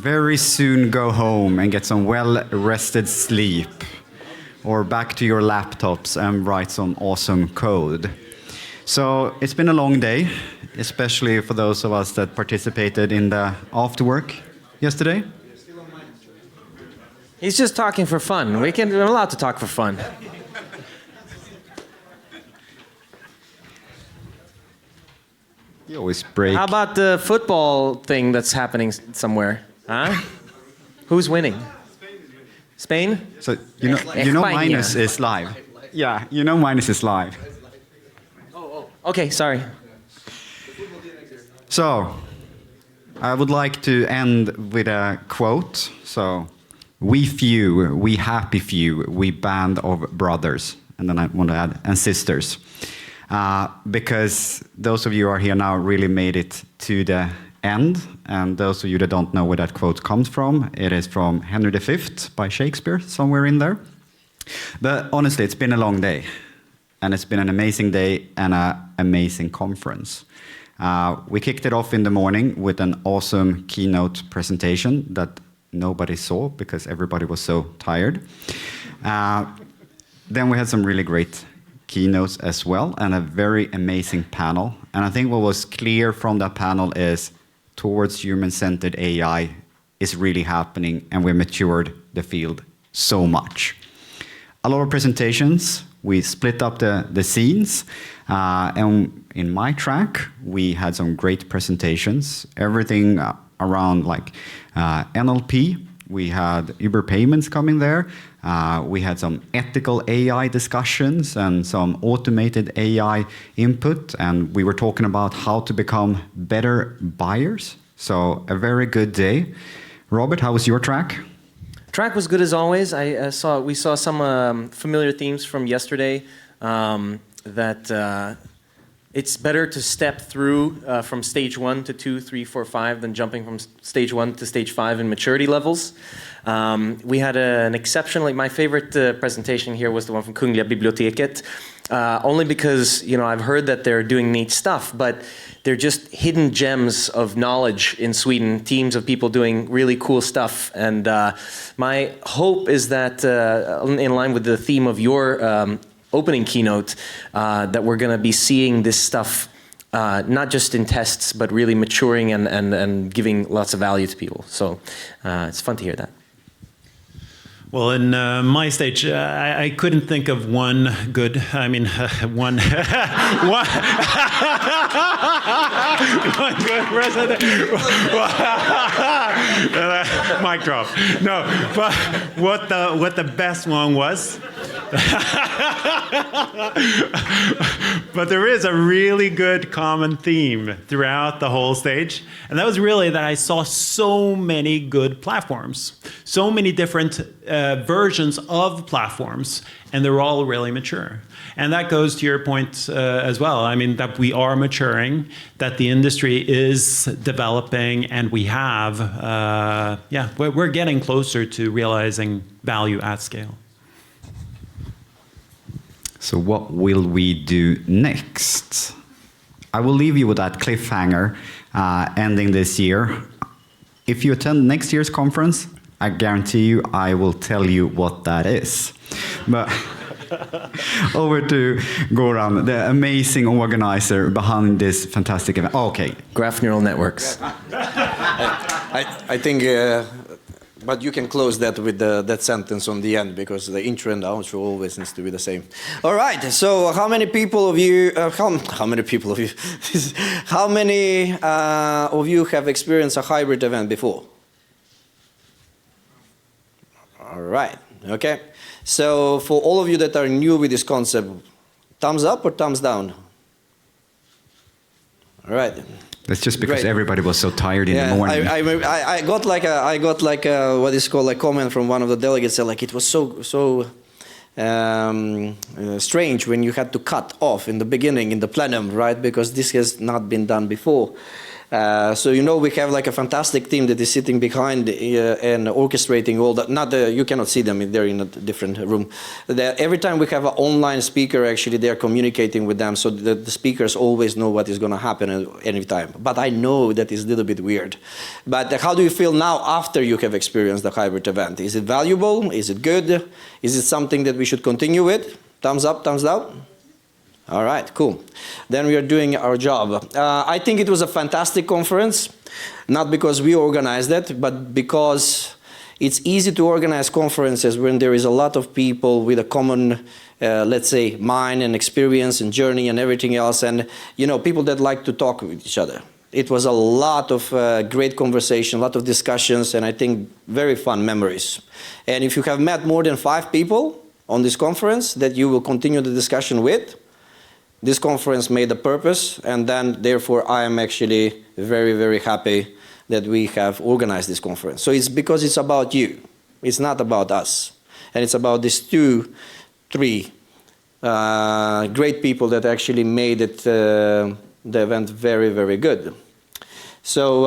very soon go home and get some well-rested sleep, or back to your laptops and write some awesome code. So it's been a long day, especially for those of us that participated in the after work yesterday. He's just talking for fun. We're allowed to talk for fun. You always break. How about the football thing that's happening somewhere? Huh? Who's winning? Spain? So you know Minus is live. Yeah, you know Minus is live. Okay, sorry. So I would like to end with a quote. So, we few, we happy few, we band of brothers. And then I want to add, and sisters. Because those of you who are here now really made it to the end. And those of you that don't know where that quote comes from, it is from Henry V by Shakespeare, somewhere in there. But honestly, it's been a long day. And it's been an amazing day and an amazing conference. We kicked it off in the morning with an awesome keynote presentation that nobody saw because everybody was so tired. Then we had some really great keynotes as well, and a very amazing panel. And I think what was clear from that panel is towards human-centered AI is really happening, and we matured the field so much. A lot of presentations, we split up the scenes, and in my track, we had some great presentations, everything around like NLP. We had Uber payments coming there. We had some ethical AI discussions and some automated AI input. And we were talking about how to become better buyers. So a very good day. Robert, how was your track? Track was good as always. We saw some familiar themes from yesterday. That it's better to step through from stage 1 to 2, 3, 4, 5 than jumping from stage 1 to stage 5 in maturity levels. We had an exceptionally, my favorite presentation here was the one from Kungliga Biblioteket, only because I've heard that they're doing neat stuff, but they're just hidden gems of knowledge in Sweden, teams of people doing really cool stuff. And my hope is that, in line with the theme of your opening keynote, that we're going to be seeing this stuff not just in tests, but really maturing and giving lots of value to people. So it's fun to hear that. Well, in my stage, I couldn't think of one good, one good presentation. Mic drop. No, but what the best one was, but there is a really good common theme throughout the whole stage. And that was really that I saw so many good platforms, so many different versions of platforms, and they're all really mature. And that goes to your point as well. I mean, that we are maturing, that the industry is developing, and we have, we're getting closer to realizing value at scale. So what will we do next? I will leave you with that cliffhanger ending this year. If you attend next year's conference, I guarantee you I will tell you what that is. But over to Goran, the amazing organizer behind this fantastic event. Okay. Graph neural networks. I think, but you can close that with that sentence on the end, because the intro and outro always needs to be the same. All right. So, how many people of you? How many people of you? How many of you have experienced a hybrid event before? All right. Okay. So, for all of you that are new with this concept, thumbs up or thumbs down? All right. That's just because everybody was so tired in the morning. I got like a what is called a comment from one of the delegates, said like it was so strange when you had to cut off in the beginning in the plenum, right? Because this has not been done before. So you know we have like a fantastic team that is sitting behind and orchestrating all that. You cannot see them; they're in a different room. Every time we have an online speaker, actually they are communicating with them, so the speakers always know what is going to happen at any time. But I know that is a little bit weird. But how do you feel now after you have experienced the hybrid event? Is it valuable? Is it good? Is it something that we should continue with? Thumbs up, thumbs down? All right, cool. Then we are doing our job. I think it was a fantastic conference, not because we organized it, but because it's easy to organize conferences when there is a lot of people with a common, let's say, mind and experience and journey and everything else, and you know, people that like to talk with each other. It was a lot of great conversation, a lot of discussions, and I think very fun memories. And if you have met more than 5 people on this conference that you will continue the discussion with, this conference made a purpose, and then therefore I am actually very, very happy that we have organized this conference. So it's because it's about you. It's not about us. And it's about these 2, 3 great people that actually made it, the event very, very good. So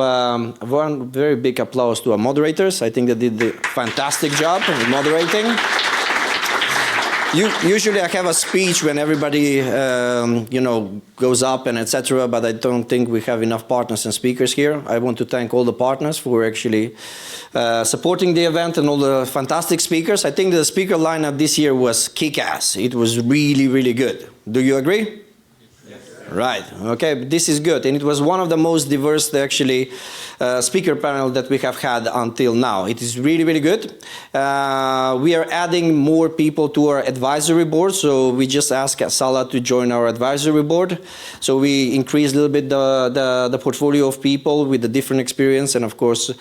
one very big applause to our moderators. I think they did a fantastic job in moderating. Usually I have a speech when everybody, you know, goes up and etc. But I don't think we have enough partners and speakers here. I want to thank all the partners for actually supporting the event and all the fantastic speakers. I think the speaker lineup this year was kick-ass. It was really, really good. Do you agree? Right. Okay. This is good, and it was one of the most diverse, actually, speaker panel that we have had until now. It is really, really good. We are adding more people to our advisory board, so we just asked Sala to join our advisory board. So we increase a little bit the portfolio of people with a different experience and, of course,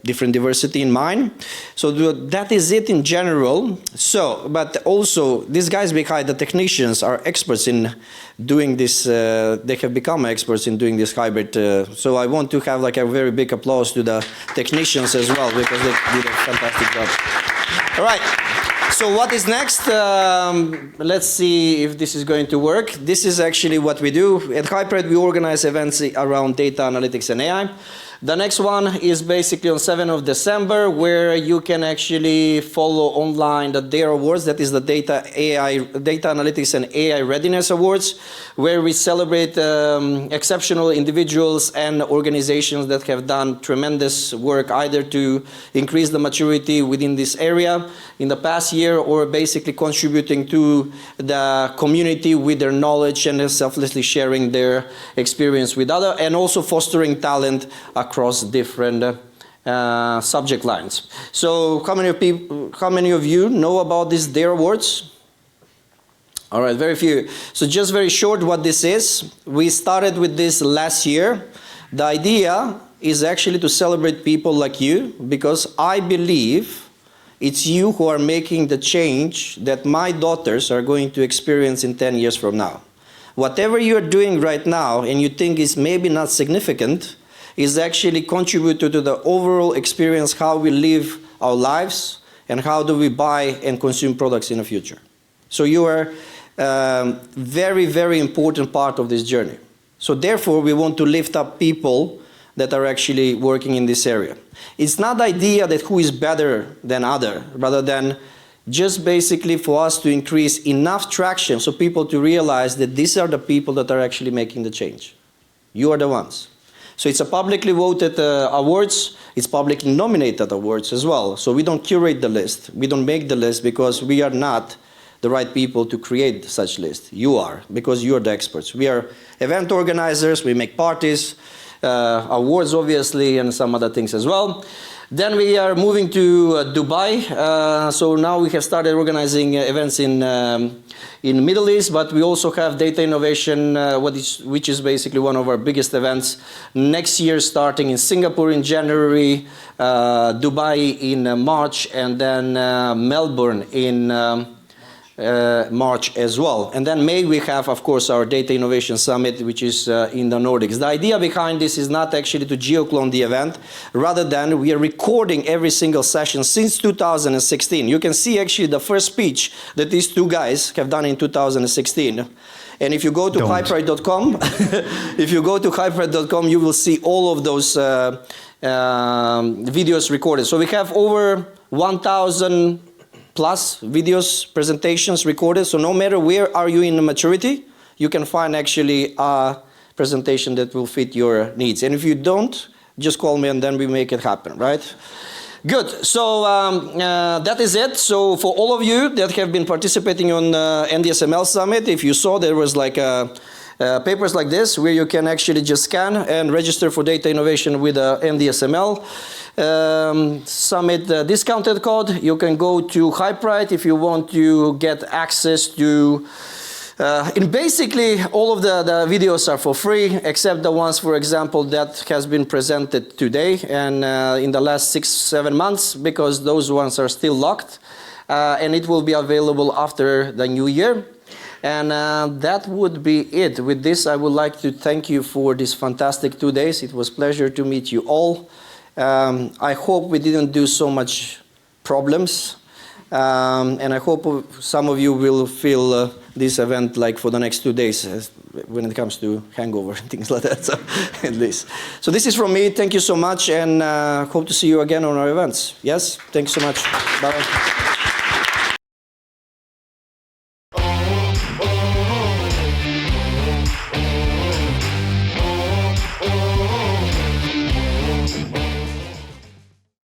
different diversity in mind. So that is it in general. So, but also these guys behind the technicians are experts in doing this. They have become experts in doing this hybrid. So I want to have like a very big applause to the technicians as well, because they did a fantastic job. All right. So what is next? Let's see if this is going to work. This is actually what we do. At Hyperight, we organize events around data analytics and AI. The next one is basically on 7th of December, where you can actually follow online the DARE Awards. That is the Data Analytics and AI Readiness Awards, where we celebrate exceptional individuals and organizations that have done tremendous work either to increase the maturity within this area in the past year, or basically contributing to the community with their knowledge and selflessly sharing their experience with others, and also fostering talent across different subject lines. So how many of you know about these DARE Awards? All right, very few. So just very short what this is. We started with this last year. The idea is actually to celebrate people like you, because I believe it's you who are making the change that my daughters are going to experience in 10 years from now. Whatever you're doing right now and you think is maybe not significant is actually contributed to the overall experience, how we live our lives and how do we buy and consume products in the future. So you are very, very important part of this journey. So therefore, we want to lift up people that are actually working in this area. It's not the idea that who is better than other, rather than just basically for us to increase enough traction so people to realize that these are the people that are actually making the change. You are the ones. So it's a publicly voted awards. It's publicly nominated awards as well. So we don't curate the list. We don't make the list because we are not the right people to create such list. You are, because you are the experts. We are event organizers. We make parties. Awards obviously, and some other things as well. Then we are moving to Dubai. So now we have started organizing events in Middle East, but we also have data innovation, which is basically one of our biggest events next year, starting in Singapore in January, Dubai in March, and then Melbourne in March as well. And then May we have, of course, our Data Innovation Summit, which is in the Nordics. The idea behind this is not actually to geoclone the event, rather than we are recording every single session since 2016. You can see actually the first speech that these two guys have done in 2016. And if you go to Hyperight.com, if you go to Hyperight.com, you will see all of those videos recorded. So we have over 1,000 plus videos, presentations recorded. So no matter where are you in the maturity, you can find actually a presentation that will fit your needs. And if you don't, just call me and then we make it happen, right? Good. So that is it. So for all of you that have been participating on NDSML Summit, if you saw there was like papers like this where you can actually just scan and register for data innovation with NDSML Summit discounted code. You can go to Hyperight if you want to get access to and basically all of the videos are for free, except the ones, for example, that has been presented today and in the last 6-7 months, because those ones are still locked, and it will be available after the new year. And that would be it. With this, I would like to thank you for this fantastic 2 days. It was a pleasure to meet you all. I hope we didn't do so much problems. And I hope some of you will feel this event like for the next 2 days when it comes to hangover and things like that. So, at least. So this is from me. Thank you so much, and hope to see you again on our events. Yes? Thank you so much. Bye.